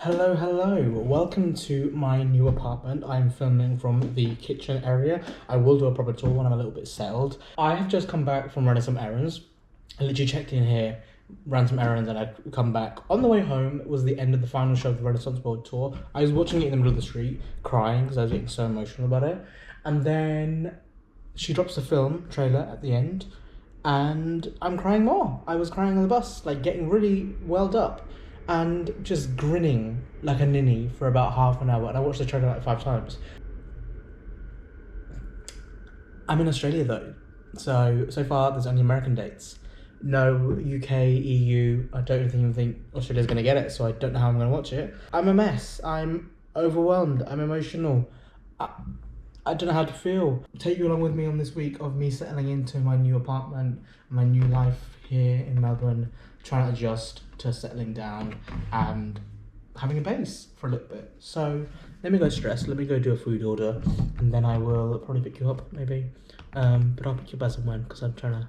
Hello. Welcome to my new apartment. I'm filming from the kitchen area. I will do a proper tour when I'm a little bit settled. I have just come back from running some errands. I literally checked in here, ran some errands, and I'd come back. On the way home was the end of the final show of the Renaissance World Tour. I was watching it in the middle of the street, crying because I was getting so emotional about it. And then she drops the film trailer at the end, and I'm crying more. I was crying on the bus, like getting really welled up and just grinning like a ninny for about half an hour. And I watched the trailer like 5 times. I'm in Australia though, so far there's only American dates. No UK, EU. I don't even think Australia's gonna get it, so I don't know how I'm gonna watch it. I'm a mess. I'm overwhelmed. I'm emotional. I don't know how to feel. Take you along with me on this week of me settling into my new apartment, my new life here in Melbourne, trying to adjust to settling down and having a base for a little bit. So let me go stress, let me go do a food order, and then I will probably pick you up maybe. But I'll pick you up as and when, because I'm trying to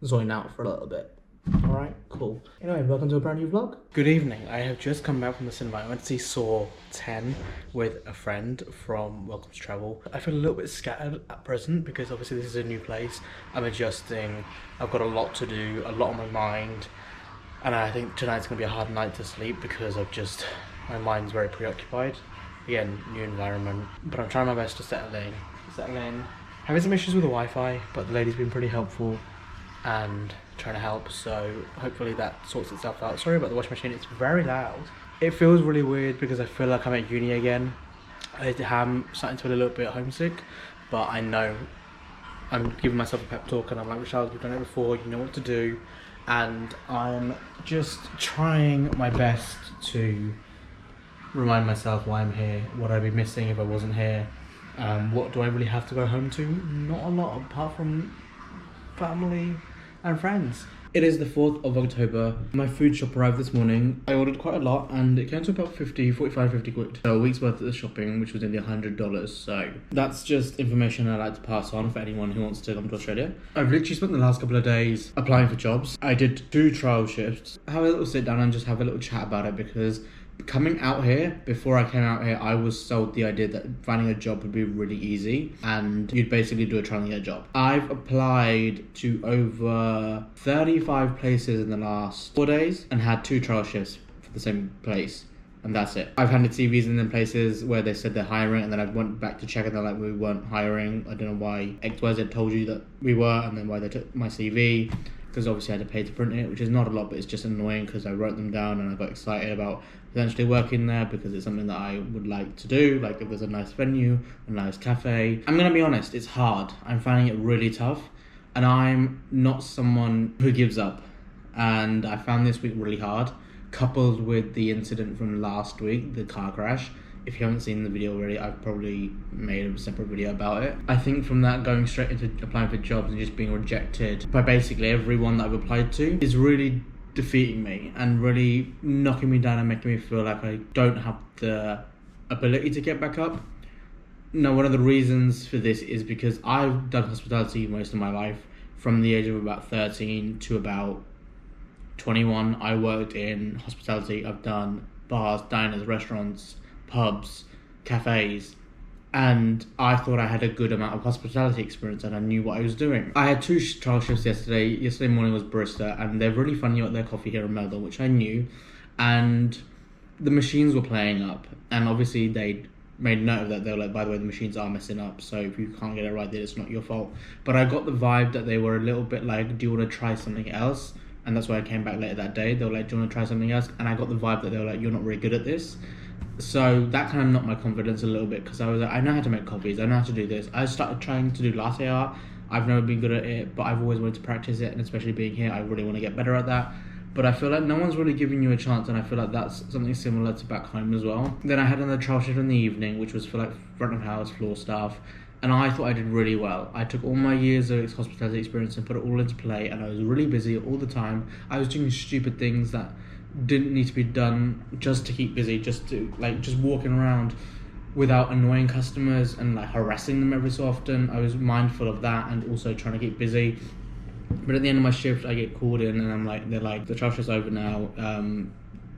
zone out for a little bit. Alright, cool. Anyway, welcome to a brand new vlog. Good evening. I have just come back from the cinema. I went to see Saw 10 with a friend from Welcome to Travel. I feel a little bit scattered at present because obviously this is a new place. I'm adjusting. I've got a lot to do, a lot on my mind. And I think tonight's going to be a hard night to sleep because my mind's very preoccupied. Again, new environment. But I'm trying my best to settle in. Having some issues with the Wi-Fi, but the lady's been pretty helpful and trying to help, so hopefully that sorts itself out. Sorry about the washing machine, it's very loud. It feels really weird because I feel like I'm at uni again. I'm starting to feel a little bit homesick, but I know I'm giving myself a pep talk and I'm like, Rashad, you've done it before, you know what to do. And I'm just trying my best to remind myself why I'm here, what I'd be missing if I wasn't here. What do I really have to go home to? Not a lot, apart from family and friends. It is the 4th of October. My food shop arrived this morning. I ordered quite a lot and it came to about 50 quid. So a week's worth of the shopping, which was nearly $100. So that's just information I like to pass on for anyone who wants to come to Australia. I've literally spent the last couple of days applying for jobs. I did 2 trial shifts. Have a little sit down and just have a little chat about it because coming out here, before I came out here, I was sold the idea that finding a job would be really easy and you'd basically do a trial and get a job. I've applied to over 35 places in the last 4 days and had 2 trial shifts for the same place. And that's it. I've handed CVs in them places where they said they're hiring, and then I went back to check and they're like, we weren't hiring. I don't know why XYZ told you that we were, and then why they took my CV. Because obviously I had to pay to print it, which is not a lot, but it's just annoying because I wrote them down and I got excited about potentially working there because it's something that I would like to do. Like if there's a nice venue, a nice cafe. I'm going to be honest, it's hard. I'm finding it really tough and I'm not someone who gives up. And I found this week really hard, coupled with the incident from last week, the car crash. If you haven't seen the video already, I've probably made a separate video about it. I think from that, going straight into applying for jobs and just being rejected by basically everyone that I've applied to is really defeating me and really knocking me down and making me feel like I don't have the ability to get back up. Now, one of the reasons for this is because I've done hospitality most of my life. From the age of about 13 to about 21, I worked in hospitality. I've done bars, diners, restaurants, pubs, cafes, and I thought I had a good amount of hospitality experience and I knew what I was doing. I had 2 trial shifts yesterday. Yesterday morning was barista, and they're really funny at their coffee here in Melbourne, which I knew, and the machines were playing up, and obviously they made note of that. They were like, by the way, the machines are messing up, so if you can't get it right, then it's not your fault. But I got the vibe that they were a little bit like, do you want to try something else? And that's why I came back later that day. They were like, do you want to try something else? And I got the vibe that they were like, you're not really good at this. So that kind of knocked my confidence a little bit because I was like, I know how to make coffees, I know how to do this. I started trying to do latte art. I've never been good at it, but I've always wanted to practice it, and especially being here, I really want to get better at that. But I feel like no one's really giving you a chance, and I feel like that's something similar to back home as well. Then I had another trial shift in the evening, which was for like front of house, floor staff, and I thought I did really well. I took all my years of hospitality experience and put it all into play, and I was really busy all the time. I was doing stupid things that didn't need to be done just to keep busy, just walking around without annoying customers and like harassing them every so often. I was mindful of that and also trying to keep busy. But at the end of my shift, I get called in and they're like, the trial shift's over now.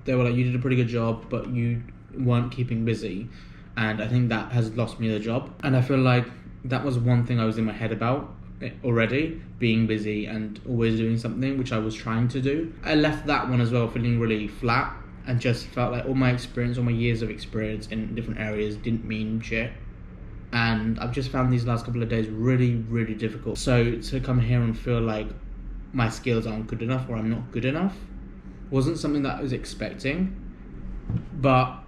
they were like, you did a pretty good job, but you weren't keeping busy. And I think that has lost me the job. And I feel like that was one thing I was in my head about already, being busy and always doing something, which I was trying to do. I left that one as well feeling really flat, and just felt like all my experience, all my years of experience in different areas didn't mean shit. And I've just found these last couple of days really, really difficult. So to come here and feel like my skills aren't good enough or I'm not good enough wasn't something that I was expecting. But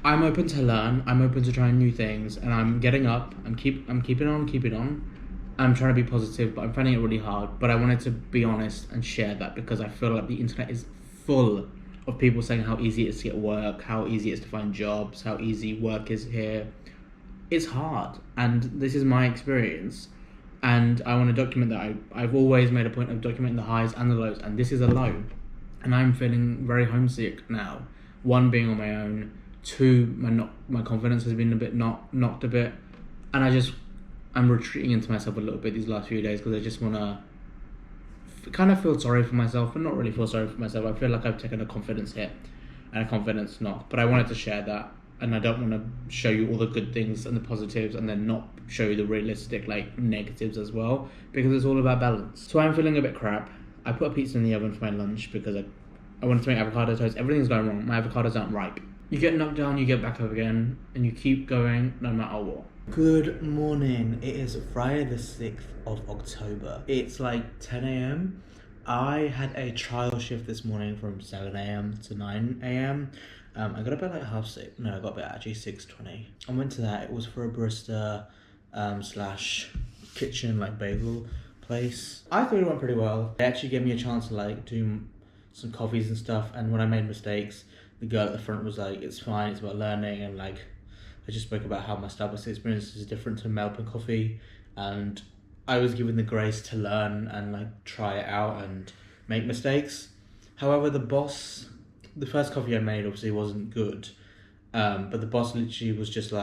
I'm open to learn, I'm open to trying new things, and I'm getting up, I'm keeping on. I'm trying to be positive, but I'm finding it really hard. But I wanted to be honest and share that, because I feel like the internet is full of people saying how easy it is to get work, how easy it is to find jobs, how easy work is here. It's hard, and this is my experience, and I want to document that. I've always made a point of documenting the highs and the lows, and this is a low, and I'm feeling very homesick now. One, being on my own. Two, my confidence has been a bit knocked a bit, and I'm retreating into myself a little bit these last few days, because I just want to kind of feel sorry for myself, but not really feel sorry for myself. I feel like I've taken a confidence hit and a confidence knock, but I wanted to share that, and I don't want to show you all the good things and the positives and then not show you the realistic negatives as well, because it's all about balance. So I'm feeling a bit crap. I put a pizza in the oven for my lunch because I wanted to make avocado toast. Everything's going wrong. My avocados aren't ripe. You get knocked down, you get back up again, and you keep going no matter what. Good morning. It is Friday the 6th of October. It's like 10 a.m. I had a trial shift this morning from 7 a.m. to 9 a.m. I got up at like 6:30. No, I got up at actually 6:20. I went to that. It was for a barista slash kitchen bagel place. I thought it went pretty well. They actually gave me a chance to do some coffees and stuff, and when I made mistakes, the girl at the front was like, it's fine, it's about learning, and I just spoke about how my Starbucks experience is different to Melbourne coffee, and I was given the grace to learn and try it out and make mistakes. However, the first coffee I made obviously wasn't good, but the boss literally was just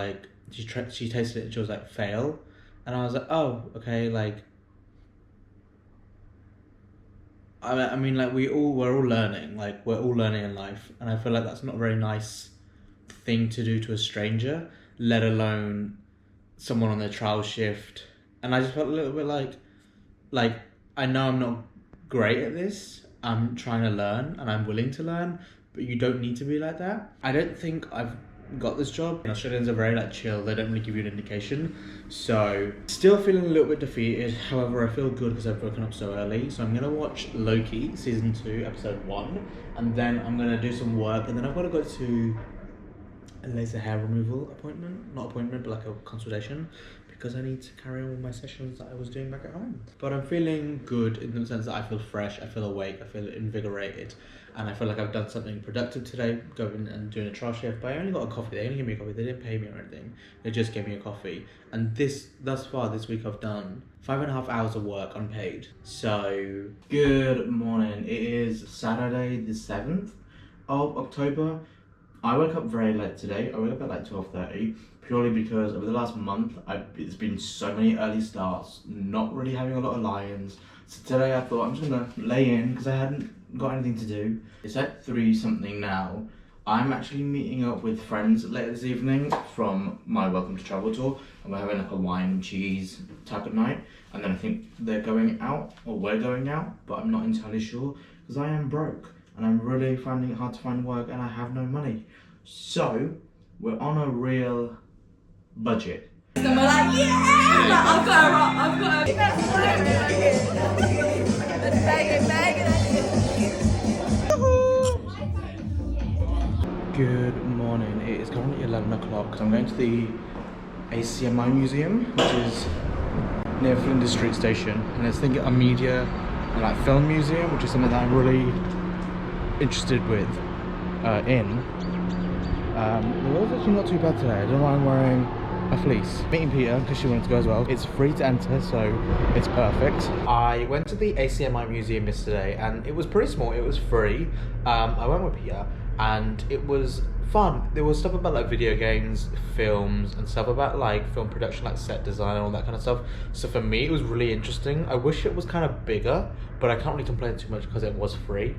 she tasted it and she was like, fail, and I was like, oh, okay, I mean, we're all learning, we're all learning in life, and I feel like that's not a very nice thing to do to a stranger, let alone someone on their trial shift. And I just felt a little bit like I know I'm not great at this, I'm trying to learn and I'm willing to learn, but you don't need to be like that. I don't think I've got this job. Australians are very chill, they don't really give you an indication, so still feeling a little bit defeated. However, I feel good because I've woken up so early, so I'm gonna watch Loki season 2 episode 1, and then I'm gonna do some work, and then I've got to go to a laser hair removal not appointment, but a consultation, because I need to carry on with my sessions that I was doing back at home. But I'm feeling good in the sense that I feel fresh, I feel awake, I feel invigorated, and I feel like I've done something productive today, going and doing a trial shift. But I only got a coffee. They only gave me a coffee. They didn't pay me or anything. They just gave me a coffee. And thus far this week, I've done 5.5 hours of work unpaid. So good morning. It is Saturday the 7th of October. I woke up very late today. I woke up at 12:30, purely because over the last month, it's been so many early starts, not really having a lot of lions. So today I thought I'm just gonna lay in because I hadn't got anything to do. It's at 3 something now. I'm actually meeting up with friends later this evening from my Welcome to Travel tour, and we're having a wine and cheese type of night. And then I think they're going out, or we're going out, but I'm not entirely sure because I am broke and I'm really finding it hard to find work and I have no money. So we're on a real budget. So we're I've got Good morning. It is currently 11 o'clock. I'm going to the ACMI museum, which is near Flinders Street Station, and it's thinking a media and film museum, which is something that I'm really interested in. The weather's actually not too bad today. I don't know why I'm wearing a fleece. Meeting Peter because she wanted to go as well. It's free to enter, so it's perfect. I went to the ACMI museum yesterday and it was pretty small. It was free. I went with Peter and it was fun. There was stuff about video games, films, and stuff about film production, set design and all that kind of stuff. So for me, it was really interesting. I wish it was kind of bigger, but I can't really complain too much because it was free.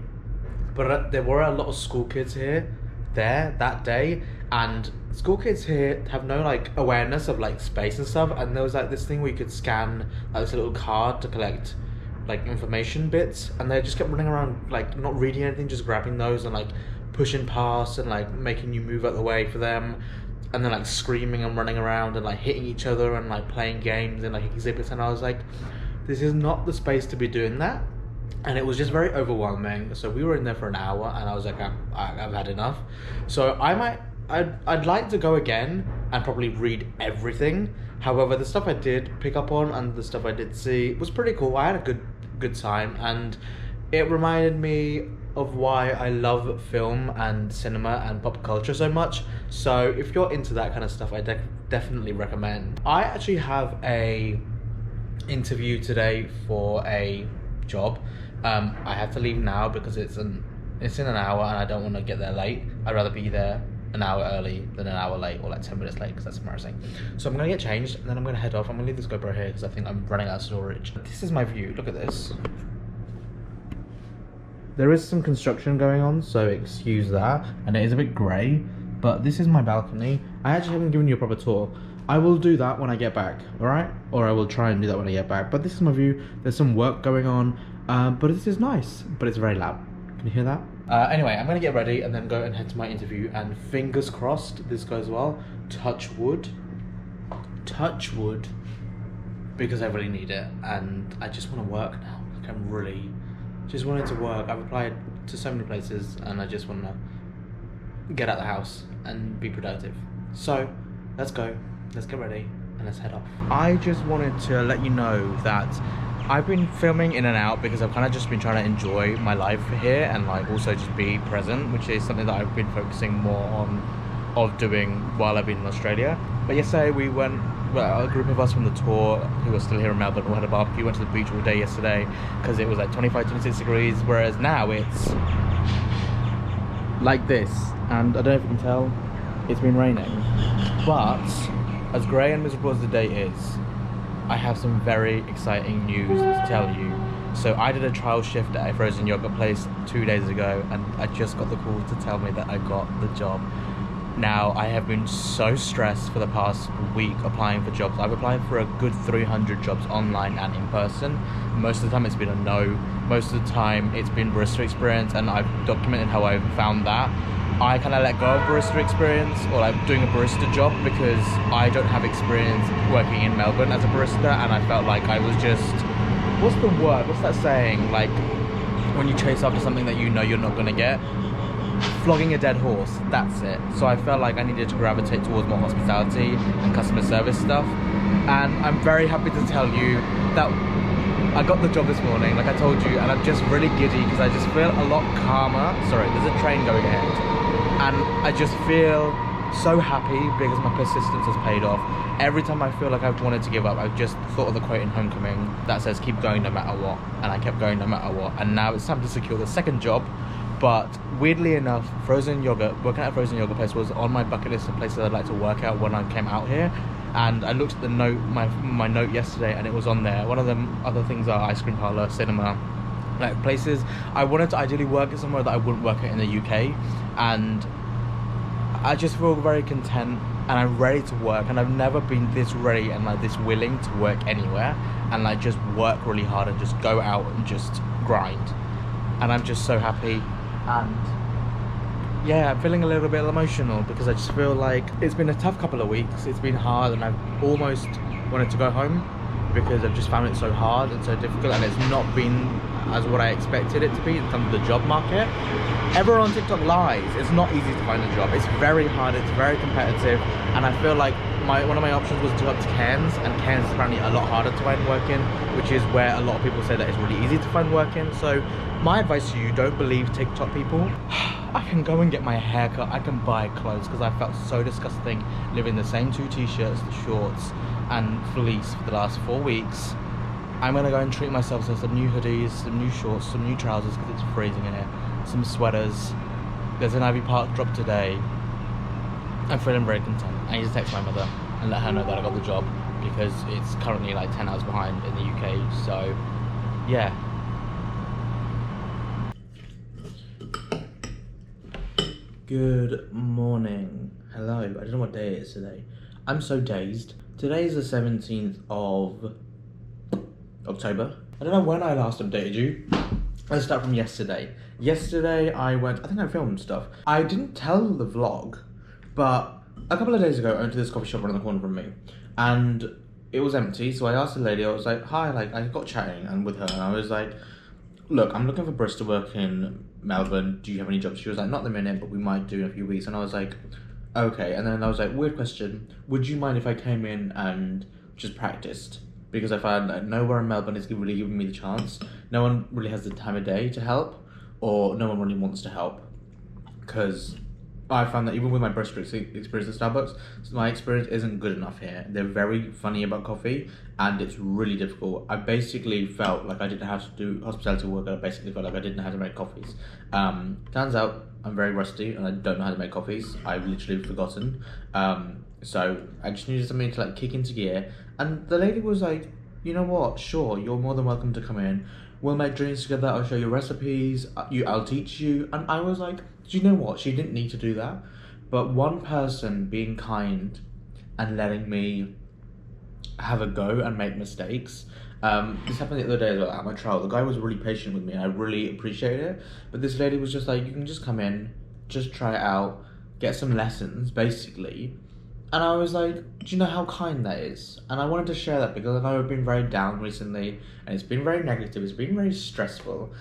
but there were a lot of school kids there that day, and school kids here have no like awareness of like space and stuff, and there was like this thing where you could scan like this little card to collect like information bits, and they just kept running around like not reading anything, just grabbing those and like pushing past and like making you move out the way for them, and then like screaming and running around and like hitting each other and like playing games and like exhibits, and I was like, this is not the space to be doing that. And it was just very overwhelming. So we were in there for an hour, and I was like, I've had enough. So I'd like to go again and probably read everything. However, the stuff I did pick up on and the stuff I did see was pretty cool. I had a good time, and it reminded me of why I love film and cinema and pop culture so much. So if you're into that kind of stuff, I definitely recommend. I actually have a interview today for a job. I have to leave now because it's in an hour, and I don't want to get there late. I'd rather be there an hour early than an hour late, or like 10 minutes late, because that's embarrassing. So I'm gonna get changed, and then I'm gonna head off. I'm gonna leave this GoPro here because I think I'm running out of storage. This is my view. Look at this. There is some construction going on, so excuse that, and it is a bit grey, but this is my balcony. I actually haven't given you a proper tour. I will do that when I get back, alright? Or I will try and do that when I get back. But this is my view. There's some work going on, but this is nice, but it's very loud. Can you hear that? Anyway, I'm gonna get ready and then go and head to my interview, and fingers crossed this goes well. Touch wood, because I really need it, and I just want to work now. Like, I'm really just wanting to work. I've applied to so many places, and I just want to get out of the house and be productive. So let's go, let's get ready, and let's head off. I just wanted to let you know that I've been filming in and out because I've kind of just been trying to enjoy my life here, and like also just be present, which is something that I've been focusing more on doing while I've been in Australia. But yesterday we went, well, a group of us from the tour who were still here in Melbourne, we had a barbecue, went to the beach all day yesterday because it was like 25-26 degrees, whereas now it's like this, and I don't know if you can tell, it's been raining. But as grey and miserable as the day is, I have some very exciting news to tell you. So I did a trial shift at a frozen yogurt place 2 days ago, and I just got the call to tell me that I got the job. Now, I have been so stressed for the past week applying for jobs. I've applied for a good 300 jobs online and in person. Most of the time it's been a no. Most of the time it's been barista experience, and I've documented how I found that. I kind of let go of barista experience, or like doing a barista job, because I don't have experience working in Melbourne as a barista, and I felt like I was just, what's the word? What's that saying? Like when you chase after something that you know you're not gonna get? Flogging a dead horse, that's it. So I felt like I needed to gravitate towards more hospitality and customer service stuff. And I'm very happy to tell you that I got the job this morning, like I told you, and I'm just really giddy because I just feel a lot calmer. Sorry, there's a train going ahead. And I just feel so happy because my persistence has paid off. Every time I feel like I've wanted to give up, I've just thought of the quote in Homecoming that says, keep going no matter what. And I kept going no matter what. And now it's time to secure the second job. But weirdly enough, working at a frozen yogurt place was on my bucket list of places I'd like to work at when I came out here. And I looked at the note, my note yesterday, and it was on there. One of them other things are ice cream parlour, cinema, like places. I wanted to ideally work at somewhere that I wouldn't work at in the UK, and I just feel very content, and I'm ready to work, and I've never been this ready and like this willing to work anywhere, and like just work really hard and just go out and just grind. And I'm just so happy. And yeah, I'm feeling a little bit emotional because I just feel like it's been a tough couple of weeks. It's been hard, and I've almost wanted to go home because I've just found it so hard and so difficult, and it's not been as what I expected it to be in terms of the job market. Everyone on TikTok lies. It's not easy to find a job. It's very hard, it's very competitive, and I feel like one of my options was to go up to Cairns, and Cairns is apparently a lot harder to find work in, which is where a lot of people say that it's really easy to find work in. So my advice to you, don't believe TikTok people. I can go and get my hair cut, I can buy clothes, because I felt so disgusting living the same 2 t-shirts, the shorts and fleece for the last 4 weeks. I'm gonna go and treat myself to some new hoodies, some new shorts, some new trousers because it's freezing in here, some sweaters. There's an Ivy Park drop today. I'm feeling very content. I need to text my mother and let her know that I got the job, because it's currently like 10 hours behind in the UK. So yeah. Good morning. Hello. I don't know what day it is today. I'm so dazed. Today is the 17th of October. I don't know when I last updated you. Let's start from yesterday. Yesterday I think I filmed stuff. I didn't tell the vlog, but a couple of days ago I went to this coffee shop around the corner from me and it was empty. So I asked the lady, I was like, hi, like I got chatting and with her and I was like, look, I'm looking for barista work in Melbourne. Do you have any jobs? She was like, not at the minute, but we might do in a few weeks. And I was like, okay. And then I was like, weird question. Would you mind if I came in and just practiced? Because I found that nowhere in Melbourne is really giving me the chance. No one really has the time of day to help, or no one really wants to help. Because I found that even with my barista experience at Starbucks, my experience isn't good enough here. They're very funny about coffee, and it's really difficult. I basically felt like I didn't have to do hospitality work. I basically felt like I didn't know how to make coffees. Turns out I'm very rusty, and I don't know how to make coffees. I've literally forgotten. So I just needed something to like kick into gear. And the lady was like, you know what? Sure, you're more than welcome to come in. We'll make drinks together. I'll show you recipes. I'll teach you. And I was like, do you know what? She didn't need to do that. But one person being kind and letting me have a go and make mistakes. This happened the other day as well at my trial. The guy was really patient with me and I really appreciated it. But this lady was just like, you can just come in, just try it out, get some lessons, basically. And I was like, do you know how kind that is? And I wanted to share that because I know I've been very down recently and it's been very negative, it's been very stressful.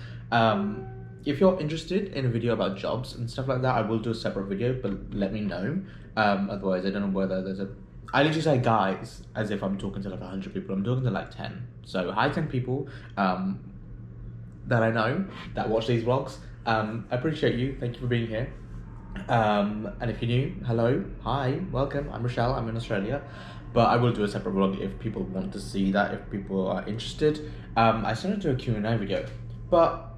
If you're interested in a video about jobs and stuff like that, I will do a separate video, but let me know. Otherwise, I don't know whether there's a... I literally say guys as if I'm talking to like 100 people. I'm talking to like 10. So hi 10 people that I know that watch these vlogs. I appreciate you. Thank you for being here. And if you're new, hello, hi, welcome. I'm Rochelle, I'm in Australia. But I will do a separate vlog if people want to see that, if people are interested. I started to do a Q&A video, but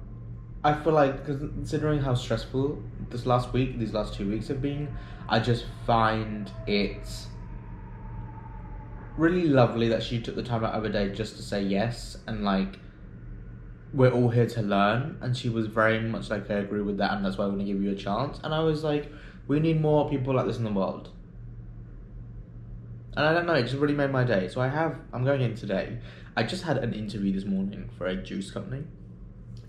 I feel like, considering how stressful these last 2 weeks have been, I just find it really lovely that she took the time out of her day just to say yes, and like, we're all here to learn, and she was very much like, I agree with that, and that's why I want to give you a chance. And I was like, we need more people like this in the world. And I don't know, it just really made my day. So I'm going in today. I just had an interview this morning for a juice company.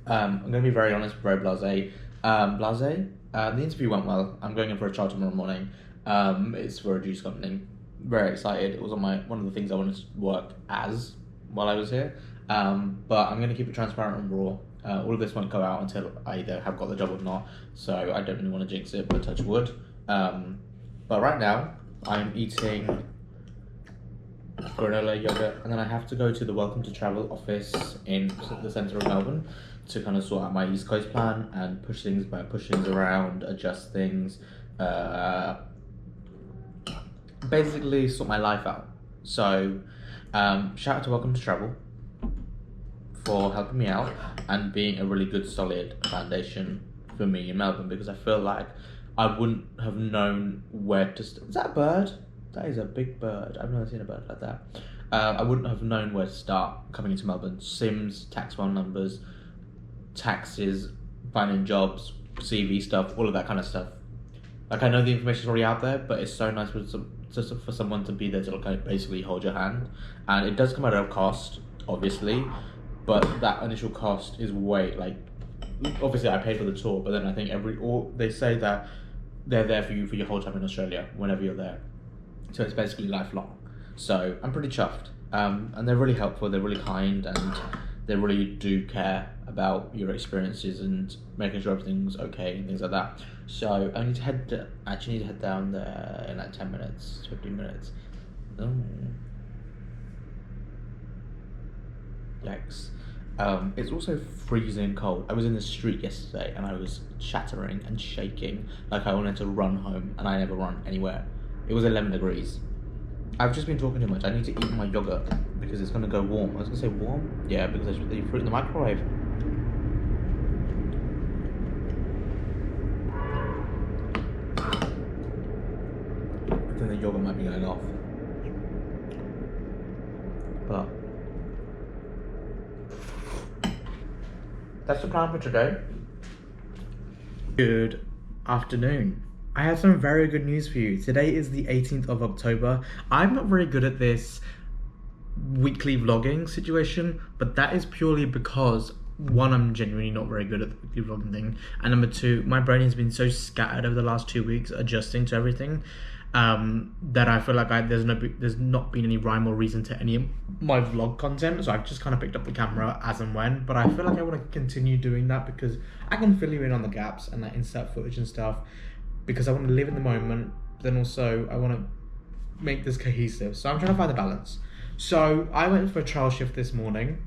I'm going to be very honest, very blasé. The interview went well. I'm going in for a trial tomorrow morning. It's for a juice company. Very excited. It was on one of the things I wanted to work as while I was here. But I'm going to keep it transparent and raw. All of this won't go out until I either have got the job or not. So I don't really want to jinx it, but touch wood. But right now, I'm eating granola yogurt, and then I have to go to the Welcome to Travel office in the centre of Melbourne to kind of sort out my East Coast plan and push things around, adjust things, basically sort my life out. So shout out to Welcome to Travel for helping me out and being a really good solid foundation for me in Melbourne, because I feel like I wouldn't have known where to is that a bird? That is a big bird. I've never seen a bird like that. I wouldn't have known where to start coming into Melbourne. Sims, tax file numbers, taxes, finding jobs, CV stuff, all of that kind of stuff. Like, I know the information's already out there, but it's so nice for someone to be there to like basically hold your hand. And it does come at a cost, obviously, but that initial cost is obviously I paid for the tour, but then I think they say that they're there for you for your whole time in Australia, whenever you're there. So it's basically lifelong. So I'm pretty chuffed. And they're really helpful, they're really kind, and they really do care about your experiences and making sure everything's okay and things like that. So I need to head down there in like 10 minutes, 15 minutes. Oh. Yikes. It's also freezing cold. I was in the street yesterday and I was shattering and shaking like I wanted to run home, and I never run anywhere. It was 11 degrees. I've just been talking too much. I need to eat my yogurt because it's going to go warm. I was going to say warm? Yeah, because I should leave fruit in the microwave. I think the yogurt might be going off. But that's the plan for today. Good afternoon. I have some very good news for you. Today is the 18th of October. I'm not very good at this weekly vlogging situation, but that is purely because one, I'm genuinely not very good at the weekly vlogging thing, and number two, my brain has been so scattered over the last 2 weeks adjusting to everything that I feel like there's not been any rhyme or reason to any of my vlog content, so I've just kind of picked up the camera as and when. But I feel like I want to continue doing that because I can fill you in on the gaps and like insert footage and stuff, because I want to live in the moment, but then also I want to make this cohesive. So I'm trying to find the balance. So I went for a trial shift this morning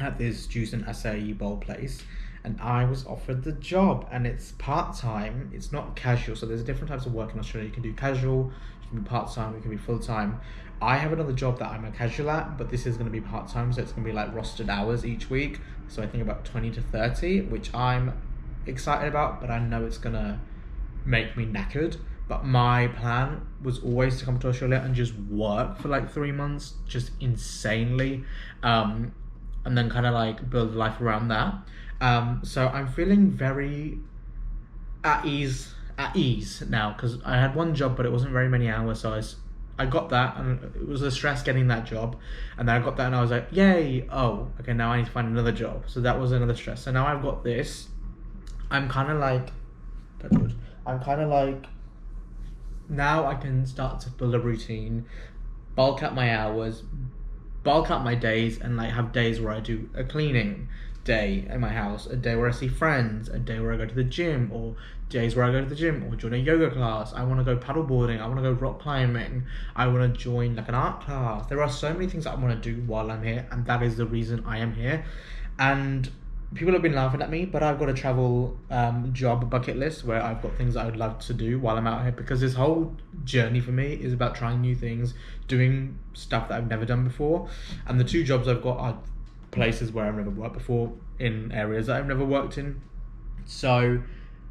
at this juice and acai bowl place, and I was offered the job, and it's part-time, it's not casual. So there's different types of work in Australia. You can do casual, you can be part-time, you can be full-time. I have another job that I'm a casual at, but this is going to be part-time, so it's going to be like rostered hours each week. So I think about 20 to 30, which I'm excited about, but I know it's going to make me knackered. But my plan was always to come to Australia and just work for like 3 months, just insanely, and then kind of like build life around that. So I'm feeling very at ease now, because I had one job, but it wasn't very many hours. So I got that, and it was a stress getting that job, and then I got that, and I was like, yay! Oh, okay, now I need to find another job. So that was another stress. So now I've got this. I'm kind of like, now I can start to build a routine, bulk up my hours, bulk up my days, and like have days where I do a cleaning day in my house, a day where I see friends, a day where I go to the gym, or days where I go to the gym or join a yoga class. I want to go paddleboarding, I want to go rock climbing, I want to join like an art class. There are so many things that I want to do while I'm here, and that is the reason I am here. And people have been laughing at me, but I've got a travel job bucket list where I've got things that I would love to do while I'm out here, because this whole journey for me is about trying new things, doing stuff that I've never done before. And the 2 jobs I've got are places where I've never worked before, in areas that I've never worked in. So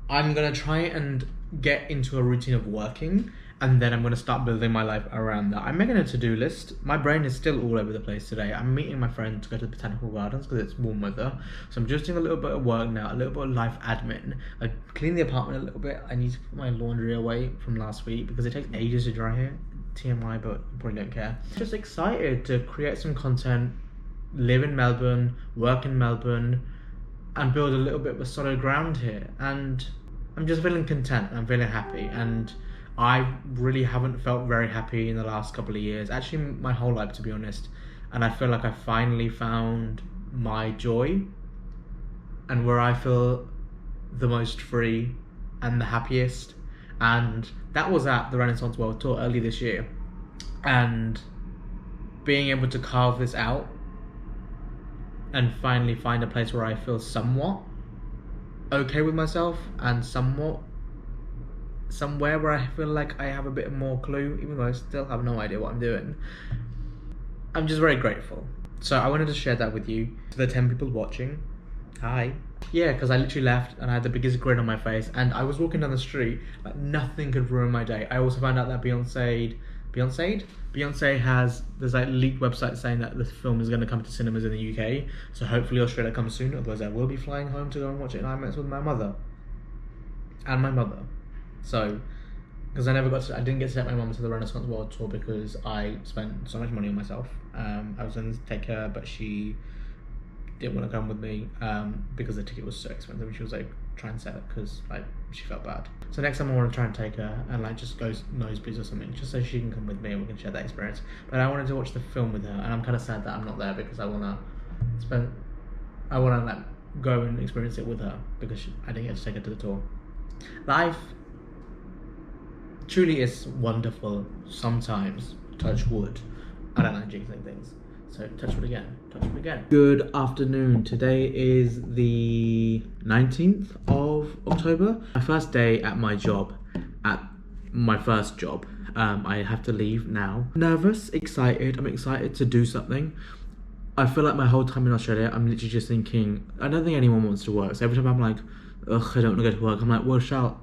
I'm gonna try and get into a routine of working, and then I'm going to start building my life around that. I'm making a to-do list. My brain is still all over the place today. I'm meeting my friend to go to the botanical gardens because it's warm weather. So I'm just doing a little bit of work now, a little bit of life admin. I cleaned the apartment a little bit. I need to put my laundry away from last week because it takes ages to dry here. TMI, but you probably don't care. Just excited to create some content, live in Melbourne, work in Melbourne, and build a little bit of a solid ground here. And I'm just feeling content. I'm feeling happy, and I really haven't felt very happy in the last couple of years, actually my whole life, to be honest. And I feel like I finally found my joy and where I feel the most free and the happiest. And that was at the Renaissance World Tour early this year. And being able to carve this out and finally find a place where I feel somewhat okay with myself, and somewhere where I feel like I have a bit more clue, even though I still have no idea what I'm doing. I'm just very grateful. So I wanted to share that with you. To the 10 people watching, hi. Yeah, because I literally left and I had the biggest grin on my face, and I was walking down the street, like nothing could ruin my day. I also found out that Beyonce has, there's like leaked websites saying that the film is going to come to cinemas in the UK. So hopefully Australia comes soon, otherwise I will be flying home to go and watch it in IMAX with my mother. And my mother. So, because I didn't get to take my mum to the Renaissance World Tour because I spent so much money on myself. I was going to take her, but she didn't want to come with me because the ticket was so expensive, and she was like, try and sell it because like she felt bad. So next time I want to try and take her and like just go nosebleeds or something, just so she can come with me and we can share that experience. But I wanted to watch the film with her, and I'm kind of sad that I'm not there because I want to like go and experience it with her because I didn't get to take her to the tour. Life truly is wonderful sometimes. Touch wood. I don't like jinxing things. So touch wood again. Touch wood again. Good afternoon. Today is the 19th of October. My first day at my job. I have to leave now. Nervous, excited. I'm excited to do something. I feel like my whole time in Australia, I'm literally just thinking, I don't think anyone wants to work. So every time I'm like, ugh, I don't want to go to work, I'm like, Rochelle,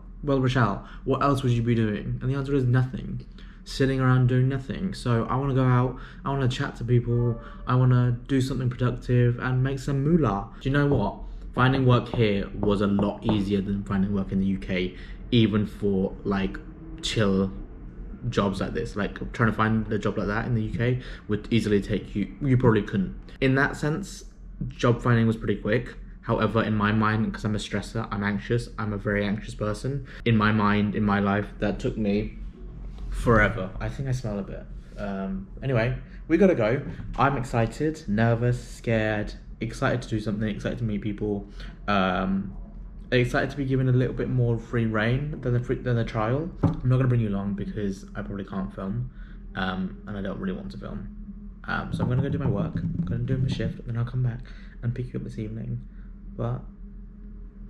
what else would you be doing? And the answer is nothing. Sitting around doing nothing. So I want to go out, I want to chat to people, I want to do something productive and make some moolah. Do you know what? Finding work here was a lot easier than finding work in the UK. even for like chill jobs like this. Like trying to find a job like that in the UK would easily take you probably couldn't. In that sense, job finding was pretty quick. However, in my mind, because I'm a stressor, I'm anxious, I'm a very anxious person. In my mind, in my life, that took me forever. I think I smell a bit. Anyway, we gotta go. I'm excited, nervous, scared, excited to do something, excited to meet people, excited to be given a little bit more free reign than the trial. I'm not gonna bring you along because I probably can't film, and I don't really want to film. So I'm gonna go do my work. I'm gonna do my shift, and then I'll come back and pick you up this evening. But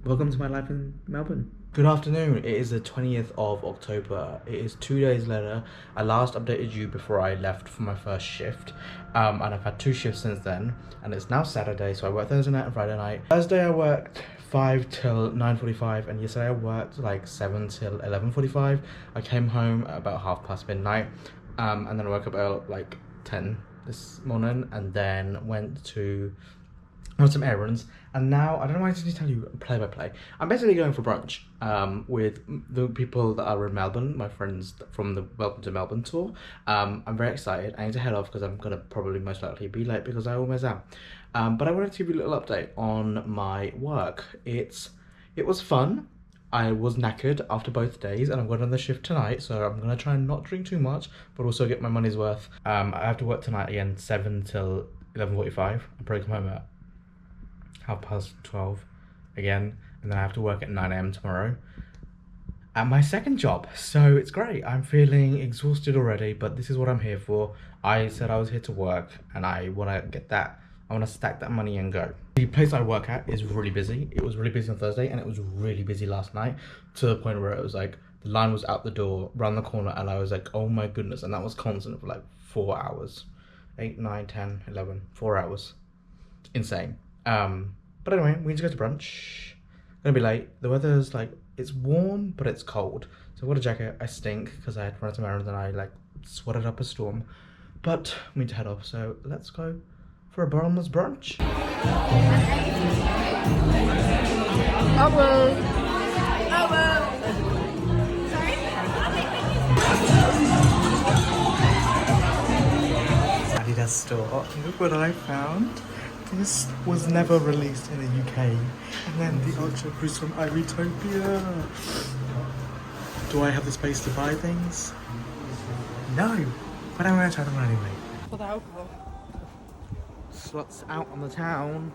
welcome to my life in Melbourne. Good afternoon. It is the 20th of October. It is 2 days later. I last updated you before I left for my first shift. And I've had 2 shifts since then. And it's now Saturday, so I work Thursday night and Friday night. Thursday I worked 5 till 9:45, and yesterday I worked like 7 till 11:45. I came home at about 5:30 midnight. And then I woke up at like 10 this morning, and then went to run some errands. And now, I don't know why I need to tell you play by play. I'm basically going for brunch with the people that are in Melbourne, my friends from the Welcome to Melbourne tour. I'm very excited. I need to head off because I'm going to probably most likely be late because I always am. But I wanted to give you a little update on my work. It was fun. I was knackered after both days, and I'm going on the shift tonight, so I'm going to try and not drink too much, but also get my money's worth. I have to work tonight again, 7 till 11:45. I'll probably come home at 12:30 again, and then I have to work at 9 AM tomorrow at my second job. So it's great. I'm feeling exhausted already, but this is what I'm here for. I said I was here to work, and I want to get that. I want to stack that money and go. The place I work at is really busy. It was really busy on Thursday, and it was really busy last night, to the point where it was like the line was out the door, round the corner, and I was like, oh my goodness. And that was constant for like 4 hours. 8, 9, 10, 11, 4 hours. Insane. But anyway, we need to go to brunch. Gonna be late. The weather's like, it's warm, but it's cold. So I've got a jacket. I stink because I had to run some errands and I like sweated up a storm. But we need to head off. So let's go for a bottomless brunch. Adidas store. Look what I found. This was never released in the UK. And then the Ultra Cruise from Iritopia. Do I have the space to buy things? No, but I'm gonna try them anyway. For the alcohol. Slots out on the town.